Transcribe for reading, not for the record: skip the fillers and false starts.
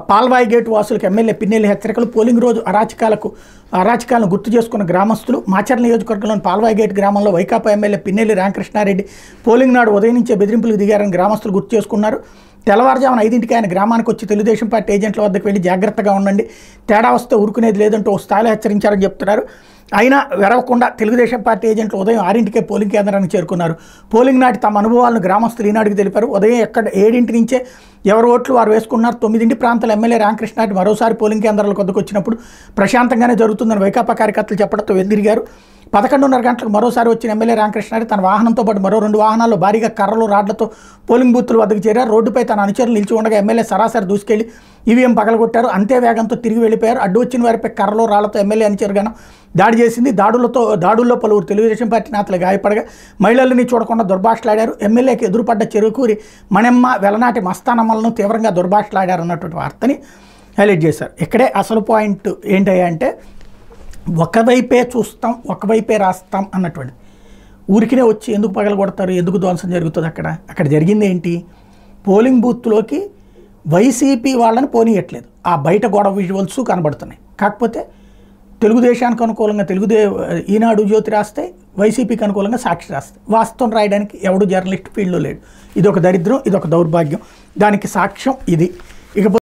Palvai gate వాసులకు MLA Pinnelli హెచ్చరికలు. Polling రోజు అరాచకాలను గుర్తు చేసుకున్న గ్రామస్తులు. మాచర్ల నియోజకవర్గంలోని పాల్వాయి గేట్ గ్రామంలో వైకాపా ఎమ్మెల్యే పిన్నెల్లి రామకృష్ణారెడ్డి పోలింగ్ నాడు ఉదయం నుంచే బెదిరింపులకు దిగారని గ్రామస్తులు గుర్తు చేసుకున్నారు. తెల్లవారుజామున 5ంటికి ఆయన గ్రామానికి వచ్చి తెలుగుదేశం పార్టీ ఏజెంట్ల వద్దకు వెళ్ళి జాగ్రత్తగా ఉండండి, తేడా వస్తే ఊరుకునేది లేదంటూ ఓ స్థాయిలో హెచ్చరించారని చెప్తున్నారు. అయినా వెరవకుండా తెలుగుదేశం పార్టీ ఏజెంట్లు ఉదయం 6ంటికే పోలింగ్ కేంద్రానికి చేరుకున్నారు. పోలింగ్ నాటి తమ అనుభవాలను గ్రామస్తులు ఈనాడుకి తెలిపారు. ఉదయం 7 నుంచే ఎవరు ఓట్లు వారు వేసుకున్నారు. 9 ప్రాంతాల ఎమ్మెల్యే రామకృష్ణారెడ్డి మరోసారి పోలింగ్ కేంద్రాల వద్దకు వచ్చినప్పుడు ప్రశాంతంగానే జరుగుతుందని వైకాపా కార్యకర్తలు చెప్పడంతో వెదిరిగారు. 11:30 గంటలకు మరోసారి వచ్చిన ఎమ్మెల్యే రామకృష్ణారెడ్డి తన వాహనంతో పాటు మరో 2 వాహనాల్లో భారీగా కర్రలు రాడ్లతో పోలింగ్ బూత్ల వద్దకు చేరారు. రోడ్డుపై తన అనుచరులు నిలిచి ఉండగా ఎమ్మెల్యే సరాసరి దూసుకెళ్లి ఈవీఎం పగలగొట్టారు. అంతే వేగంతో తిరిగి వెళ్ళిపోయారు. అడ్డు వచ్చిన వారిపై కర్రలు రాళ్లతో ఎమ్మెల్యే అనుచరుగాను దాడి చేసింది. దాడుల్లో పలువురు తెలుగుదేశం పార్టీ నేతలు గాయపడగా మహిళల్ని చూడకుండా దుర్భాషలాడారు. ఎమ్మెల్యేకి ఎదురుపడ్డ చెరుకూరి మణెమ్మ, వెలనాటి మస్తానమ్మలను తీవ్రంగా దుర్భాషలాడారు అన్నటువంటి వార్తని హైలైట్ చేశారు. ఇక్కడే అసలు పాయింట్ ఏంటంటే ఒకవైపే చూస్తాం, ఒకవైపే రాస్తాం అన్నటువంటి. ఊరికినే వచ్చి ఎందుకు పగలగొడతారు, ఎందుకు ధ్వంసం జరుగుతుంది? అక్కడ జరిగింది ఏంటి? పోలింగ్ బూత్లోకి వైసీపీ వాళ్ళని పోనీయట్లేదు. ఆ బయట గొడవ విజువల్స్ కనబడుతున్నాయి. కాకపోతే తెలుగుదేశానికి అనుకూలంగా ఈనాడు జ్యోతి రాస్తే, వైసీపీకి అనుకూలంగా సాక్షి రాస్తే, వాస్తవం రాయడానికి ఎవడు జర్నలిస్ట్ ఫీల్డ్లో లేడు. ఇదొక దరిద్రం, ఇదొక దౌర్భాగ్యం. దానికి సాక్ష్యం ఇది. ఇకపోతే